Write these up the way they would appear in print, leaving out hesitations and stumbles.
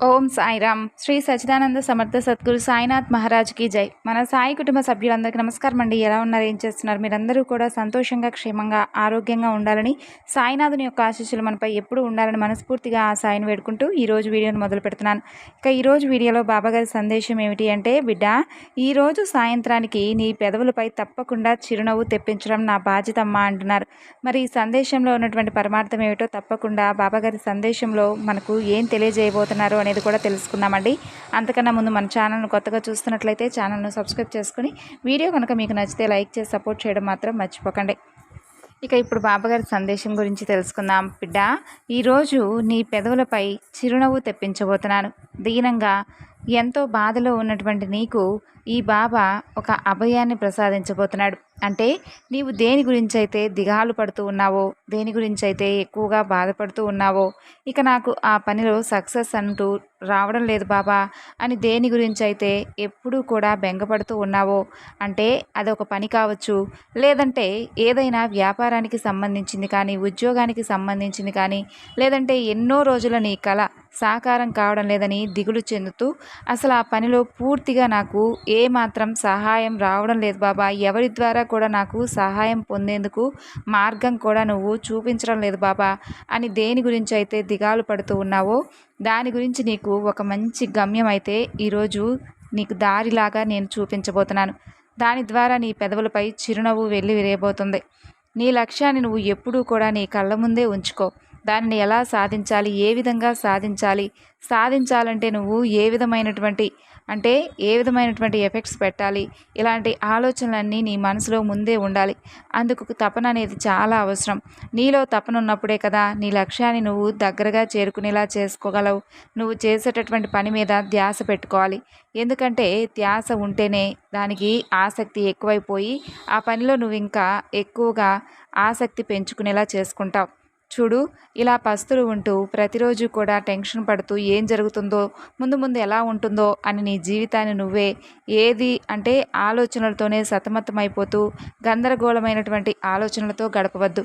ఓం సాయిరామ్. శ్రీ సచ్చిదానంద సమర్థ సద్గురు సాయినాథ్ మహారాజ్ కి జై. మన సాయి కుటుంబ సభ్యులందరికీ నమస్కారం అండి. ఎలా ఉన్నారు, ఏం చేస్తున్నారు? మీరందరూ కూడా సంతోషంగా, క్షేమంగా, ఆరోగ్యంగా ఉండాలని, సాయినాథుని యొక్క ఆశీస్సులు మనపై ఎప్పుడూ ఉండాలని మనస్ఫూర్తిగా ఆ సాయిని వేడుకుంటూ ఈరోజు వీడియోను మొదలు పెడుతున్నాను. ఇక ఈరోజు వీడియోలో బాబాగారి సందేశం ఏమిటి అంటే, బిడ్డ, ఈరోజు సాయంత్రానికి నీ పెదవులపై తప్పకుండా చిరునవ్వు తెప్పించడం నా బాధ్యత అమ్మా అంటున్నారు. మరి ఈ సందేశంలో ఉన్నటువంటి పరమార్థం ఏమిటో తప్పకుండా బాబాగారి సందేశంలో మనకు ఏం తెలియజేయబోతున్నారు అనేది కూడా తెలుసుకుందామండి. అంతకన్నా ముందు మన ఛానల్ను కొత్తగా చూస్తున్నట్లయితే ఛానల్ను సబ్స్క్రైబ్ చేసుకుని వీడియో కనుక మీకు నచ్చితే లైక్ చేసి సపోర్ట్ చేయడం మాత్రం మర్చిపోకండి. ఇక ఇప్పుడు బాబాగారి సందేశం గురించి తెలుసుకుందాం. బిడ్డ, ఈరోజు నీ పెదవులపై చిరునవ్వు తెప్పించబోతున్నాను. దీనంగా ఎంతో బాధలో ఉన్నటువంటి నీకు ఈ బాబా ఒక అభయాన్ని ప్రసాదించబోతున్నాడు. అంటే నీవు దేని గురించి అయితే దిగాలు పడుతూ ఉన్నావో, దేని గురించి అయితే ఎక్కువగా బాధపడుతూ ఉన్నావో, ఇక నాకు ఆ పనిలో సక్సెస్ అంటూ రావడం లేదు బాబా అని దేని గురించి అయితే ఎప్పుడూ కూడా బెంగపడుతూ ఉన్నావో, అంటే అదొక పని కావచ్చు, లేదంటే ఏదైనా వ్యాపారానికి సంబంధించింది కానీ, ఉద్యోగానికి సంబంధించింది కానీ, లేదంటే ఎన్నో రోజుల నీ కళ సాకారం కావడం లేదని దిగులు చెందుతూ అసలు ఆ పనిలో పూర్తిగా నాకు ఏమాత్రం సహాయం రావడం లేదు బాబా, ఎవరి ద్వారా కూడా నాకు సహాయం పొందేందుకు మార్గం కూడా నువ్వు చూపించడం లేదు బాబా అని దేని గురించి అయితే దిగాలు పడుతూ ఉన్నావో, దాని గురించి నీకు ఒక మంచి గమ్యం అయితే ఈరోజు నీకు దారిలాగా నేను చూపించబోతున్నాను. దాని ద్వారా నీ పెదవులపై చిరునవ్వు వెళ్ళి విరేయబోతుంది. నీ లక్ష్యాన్ని నువ్వు ఎప్పుడూ కూడా నీ కళ్ళ ముందే ఉంచుకో. దానిని ఎలా సాధించాలి, ఏ విధంగా సాధించాలంటే నువ్వు ఏ విధమైనటువంటి ఎఫెక్ట్స్ పెట్టాలి, ఇలాంటి ఆలోచనలన్నీ నీ మనసులో ముందే ఉండాలి. అందుకు తపన అనేది చాలా అవసరం. నీలో తపన ఉన్నప్పుడే కదా నీ లక్ష్యాన్ని నువ్వు దగ్గరగా చేరుకునేలా చేసుకోగలవు. నువ్వు చేసేటటువంటి పని మీద ధ్యాస పెట్టుకోవాలి. ఎందుకంటే ధ్యాస ఉంటేనే దానికి ఆసక్తి ఎక్కువైపోయి ఆ పనిలో నువ్వు ఇంకా ఎక్కువగా ఆసక్తి పెంచుకునేలా చేసుకుంటావు. చూడు, ఇలా పస్తులు ఉంటూ ప్రతిరోజు కూడా టెన్షన్ పడుతూ ఏం జరుగుతుందో, ముందు ముందు ఎలా ఉంటుందో అని నీ జీవితాన్ని నువ్వే ఆలోచనలతోనే సతమతమైపోతూ గందరగోళమైనటువంటి ఆలోచనలతో గడపవద్దు.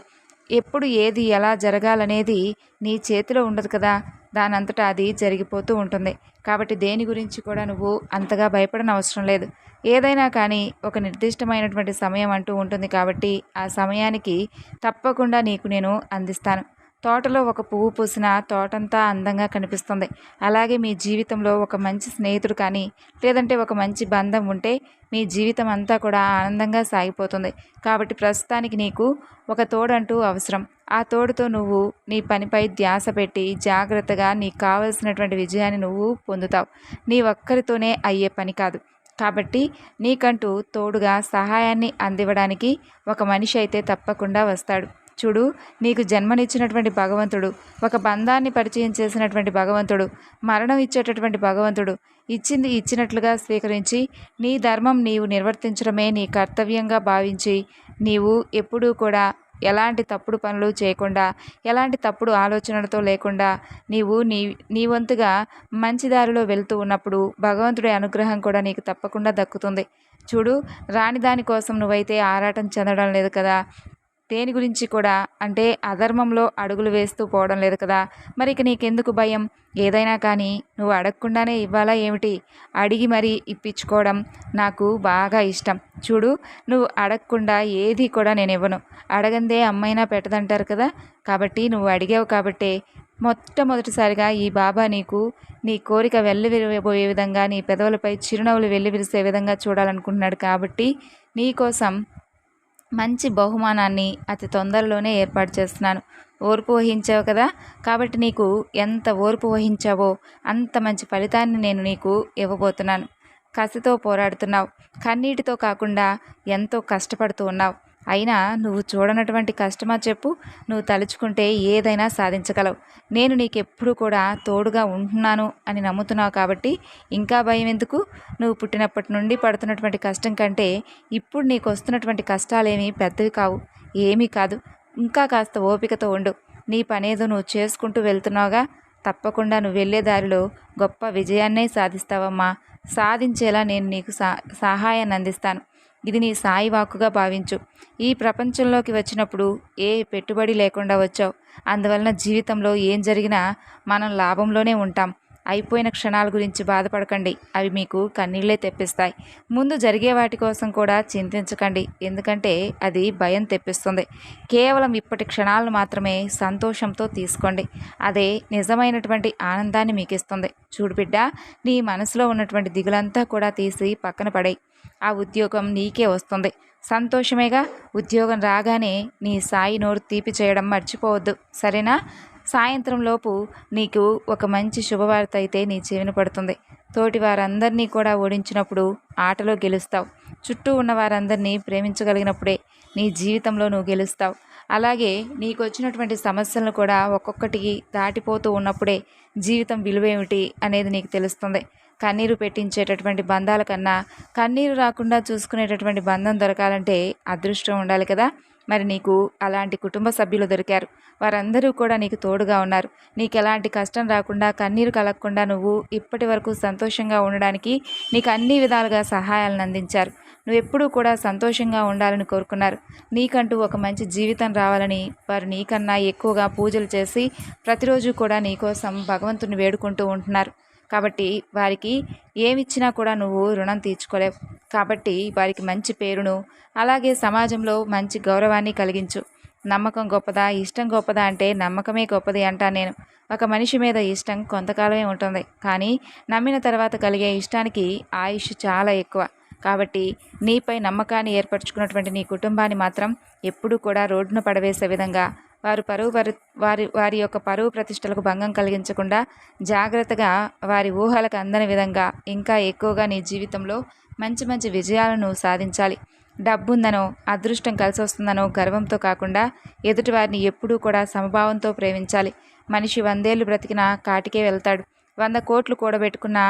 ఎప్పుడు ఏది ఎలా జరగాలనేది నీ చేతిలో ఉండదు కదా, దానంతటా అది జరిగిపోతూ ఉంటుంది. కాబట్టి దేని గురించి కూడా నువ్వు అంతగా భయపడనవసరం లేదు. ఏదైనా కానీ ఒక నిర్దిష్టమైనటువంటి సమయం అంటూ ఉంటుంది. కాబట్టి ఆ సమయానికి తప్పకుండా నీకు నేను అందిస్తాను. తోటలో ఒక పువ్వు పూసిన తోటంతా అందంగా కనిపిస్తుంది. అలాగే మీ జీవితంలో ఒక మంచి స్నేహితుడు కానీ, లేదంటే ఒక మంచి బంధం ఉంటే మీ జీవితం అంతా కూడా ఆనందంగా సాగిపోతుంది. కాబట్టి ప్రస్తుతానికి నీకు ఒక తోడంటూ అవసరం. ఆ తోడుతో నువ్వు నీ పనిపై ధ్యాస పెట్టి జాగ్రత్తగా నీకు కావలసినటువంటి విజయాన్ని నువ్వు పొందుతావు. నీ ఒక్కరితోనే అయ్యే పని కాదు. కాబట్టి నీకంటూ తోడుగా సహాయాన్ని అందివ్వడానికి ఒక మనిషి అయితే తప్పకుండా వస్తాడు. చూడు, నీకు జన్మనిచ్చినటువంటి భగవంతుడు, ఒక బంధాన్ని పరిచయం చేసినటువంటి భగవంతుడు, మరణం ఇచ్చేటటువంటి భగవంతుడు, ఇచ్చింది ఇచ్చినట్లుగా స్వీకరించి నీ ధర్మం నీవు నిర్వర్తించడమే నీ కర్తవ్యంగా భావించి నీవు ఎప్పుడూ కూడా ఎలాంటి తప్పుడు పనులు చేయకుండా, ఎలాంటి తప్పుడు ఆలోచనలతో లేకుండా నీవు నీ వంతుగా మంచి దారిలో వెళ్తూ ఉన్నప్పుడు భగవంతుడి అనుగ్రహం కూడా నీకు తప్పకుండా దక్కుతుంది. చూడు, రాని దానికోసం నువ్వైతే ఆరాటం చెందడం లేదు కదా, దేని గురించి కూడా అధర్మంలో అడుగులు వేస్తూ పోవడం లేదు కదా, మరి ఇక నీకెందుకు భయం? ఏదైనా కానీ నువ్వు అడగకుండానే ఇవ్వాలా ఏమిటి? అడిగి మరీ ఇప్పించుకోవడం నాకు బాగా ఇష్టం. చూడు, నువ్వు అడగకుండా ఏది కూడా నేను ఇవ్వను. అడగందే అమ్మైనా పెట్టదంటారు కదా. కాబట్టి నువ్వు అడిగావు కాబట్టే మొట్టమొదటిసారిగా ఈ బాబా నీకు నీ కోరిక వెల్లివిరిపోయే విధంగా, నీ పెదవులపై చిరునవ్వులు వెల్లివిరిసే విధంగా చూడాలనుకుంటున్నాడు. కాబట్టి నీకోసం మంచి బహుమానాన్ని అతి తొందరలోనే ఏర్పాటు చేస్తున్నాను. ఓర్పు వహించావు కదా, కాబట్టి నీకు ఎంత ఓర్పు వహించావో అంత మంచి ఫలితాన్ని నేను నీకు ఇవ్వబోతున్నాను. కసితో పోరాడుతున్నావు, కన్నీటితో కాకుండా ఎంతో కష్టపడుతూ ఉన్నావు. అయినా నువ్వు చూడనటువంటి కష్టమా చెప్పు? నువ్వు తలుచుకుంటే ఏదైనా సాధించగలవు. నేను నీకెప్పుడు కూడా తోడుగా ఉంటున్నాను అని నమ్ముతున్నావు. కాబట్టి ఇంకా భయం ఎందుకు? నువ్వు పుట్టినప్పటి నుండి పడుతున్నటువంటి కష్టం కంటే ఇప్పుడు నీకు వస్తున్నటువంటి కష్టాలేమీ పెద్దవి కావు, ఏమీ కాదు. ఇంకా కాస్త ఓపికతో ఉండు. నీ పనేదో నువ్వు చేసుకుంటూ వెళ్తున్నావుగా, తప్పకుండా నువ్వు వెళ్ళే దారిలో గొప్ప విజయాన్నే సాధిస్తావమ్మా. సాధించేలా నేను నీకు సహాయాన్ని అందిస్తాను. ఇది నీ సాయి వాక్కుగా భావించు. ఈ ప్రపంచంలోకి వచ్చినప్పుడు ఏ పెట్టుబడి లేకుండా వచ్చావు. అందువలన జీవితంలో ఏం జరిగినా మనం లాభంలోనే ఉంటాం. అయిపోయిన క్షణాల గురించి బాధపడకండి, అవి మీకు కన్నీళ్ళే తెప్పిస్తాయి. ముందు జరిగే వాటి కోసం కూడా చింతించకండి, ఎందుకంటే అది భయం తెప్పిస్తుంది. కేవలం ఇప్పటి క్షణాలను మాత్రమే సంతోషంతో తీసుకోండి, అదే నిజమైనటువంటి ఆనందాన్ని మీకు ఇస్తుంది. చూడు బిడ్డ, నీ మనసులో ఉన్నటువంటి దిగులంతా కూడా తీసి పక్కన పడేయి. ఆ ఉద్యోగం నీకే వస్తుంది, సంతోషమేగా. ఉద్యోగం రాగానే నీ సాయి నోరు తీపి చేయడం మర్చిపోవద్దు, సరేనా? సాయంత్రం లోపు నీకు ఒక మంచి శుభవార్త అయితే నీ చెవిన పడుతుంది. తోటి వారందరినీ కూడా ఓడించినప్పుడు ఆటలో గెలుస్తావు. చుట్టూ ఉన్న వారందరినీ ప్రేమించగలిగినప్పుడే నీ జీవితంలో నువ్వు గెలుస్తావు. అలాగే నీకు వచ్చినటువంటి సమస్యలను కూడా ఒక్కొక్కటికి దాటిపోతూ ఉన్నప్పుడే జీవితం విలువేమిటి అనేది నీకు తెలుస్తుంది. కన్నీరు పెట్టించేటటువంటి బంధాల కన్నా కన్నీరు రాకుండా చూసుకునేటటువంటి బంధం దొరకాలంటే అదృష్టం ఉండాలి కదా. మరి నీకు అలాంటి కుటుంబ సభ్యులు దొరికారు, వారందరూ కూడా నీకు తోడుగా ఉన్నారు. నీకు ఎలాంటి కష్టం రాకుండా, కన్నీరు కలగకుండా నువ్వు ఇప్పటి వరకు సంతోషంగా ఉండడానికి నీకు అన్ని విధాలుగా సహాయాలను అందించారు. నువ్వు ఎప్పుడూ కూడా సంతోషంగా ఉండాలని కోరుకున్నారు. నీకంటూ ఒక మంచి జీవితం రావాలని వారు నీకన్నా ఎక్కువగా పూజలు చేసి ప్రతిరోజు కూడా నీకోసం భగవంతుని వేడుకుంటూ ఉంటున్నారు. కాబట్టి వారికి ఏమిచ్చినా కూడా నువ్వు రుణం తీర్చుకోలేవు. కాబట్టి వారికి మంచి పేరును, అలాగే సమాజంలో మంచి గౌరవాన్ని కలిగించు. నమ్మకం గొప్పదా, ఇష్టం గొప్పదా అంటే నమ్మకమే గొప్పది అంటాను నేను. ఒక మనిషి మీద ఇష్టం కొంతకాలమే ఉంటుంది, కానీ నమ్మిన తర్వాత కలిగే ఇష్టానికి ఆయుష్ చాలా ఎక్కువ. కాబట్టి నీపై నమ్మకాన్ని ఏర్పరచుకున్నటువంటి నీ కుటుంబాన్ని మాత్రం ఎప్పుడూ కూడా రోడ్డున పడవేసే విధంగా వారి యొక్క పరువు ప్రతిష్టలకు భంగం కలిగించకుండా జాగ్రత్తగా, వారి ఊహలకు అందని విధంగా ఇంకా ఎక్కువగా నీ జీవితంలో మంచి మంచి విజయాలను సాధించాలి. డబ్బుందనో, అదృష్టం కలిసి వస్తుందనో గర్వంతో కాకుండా ఎదుటివారిని ఎప్పుడూ కూడా సమభావంతో ప్రేమించాలి. మనిషి 100 ఏళ్ళు బ్రతికినా కాటికే వెళ్తాడు, 100 కోట్లు కూడబెట్టుకున్నా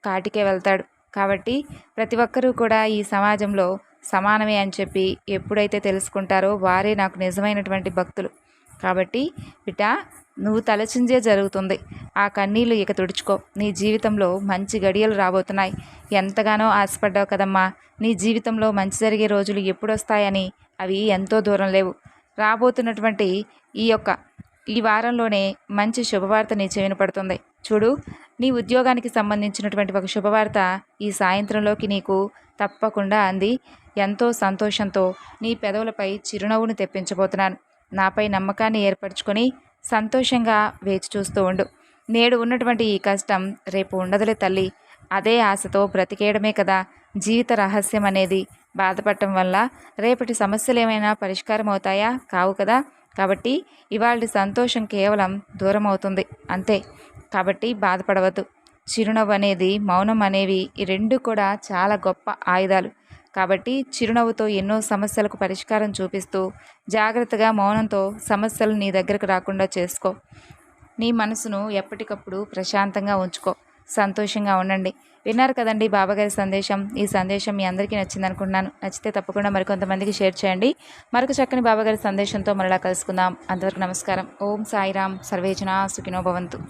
కాటికే వెళ్తాడు. కాబట్టి ప్రతి ఒక్కరూ కూడా ఈ సమాజంలో సమానమే అని చెప్పి ఎప్పుడైతే తెలుసుకుంటారో వారే నాకు నిజమైనటువంటి భక్తులు. కాబట్టి బిడ్డ, నువ్వు తలచిందే జరుగుతుంది. ఆ కన్నీళ్లు ఇక తుడుచుకో. నీ జీవితంలో మంచి గడియలు రాబోతున్నాయి. ఎంతగానో ఆశపడ్డావు కదమ్మా, నీ జీవితంలో మంచి జరిగే రోజులు ఎప్పుడొస్తాయని. అవి ఎంతో దూరం లేవు. రాబోతున్నటువంటి ఈ వారంలోనే మంచి శుభవార్త నీ చెవిన పడుతుంది. చూడు, నీ ఉద్యోగానికి సంబంధించినటువంటి ఒక శుభవార్త ఈ సాయంత్రంలోకి నీకు తప్పకుండా అంది. ఎంతో సంతోషంతో నీ పెదవులపై చిరునవ్వును తెప్పించబోతున్నాను. నాపై నమ్మకాన్ని ఏర్పరచుకొని సంతోషంగా వేచి చూస్తూ ఉండు. నేడు ఉన్నటువంటి ఈ కష్టం రేపు ఉండదులే తల్లి. అదే ఆశతో బ్రతికేయడమే కదా జీవిత రహస్యం అనేది. బాధపడటం వల్ల రేపటి సమస్యలు ఏమైనా పరిష్కారం అవుతాయా? కావు కదా. కాబట్టి ఇవాళ సంతోషం కేవలం దూరం అవుతుంది అంతే. కాబట్టి బాధపడవద్దు. చిరునవ్వు అనేది, మౌనం అనేవి, ఈ రెండు కూడా చాలా గొప్ప ఆయుధాలు. కాబట్టి చిరునవ్వుతో ఎన్నో సమస్యలకు పరిష్కారం చూపిస్తూ జాగ్రత్తగా మౌనంతో సమస్యలు నీ దగ్గరకు రాకుండా చేసుకో. నీ మనసును ఎప్పటికప్పుడు ప్రశాంతంగా ఉంచుకో. సంతోషంగా ఉండండి. విన్నారు కదండి బాబాగారి సందేశం. ఈ సందేశం మీ అందరికీ నచ్చింది అనుకుంటున్నాను. నచ్చితే తప్పకుండా మరికొంతమందికి షేర్ చేయండి. మరొక చక్కని బాబాగారి సందేశంతో మరలా కలుసుకుందాం. అంతవరకు నమస్కారం. ఓం సాయిరాం. సర్వేజన సుఖినో భవంతు.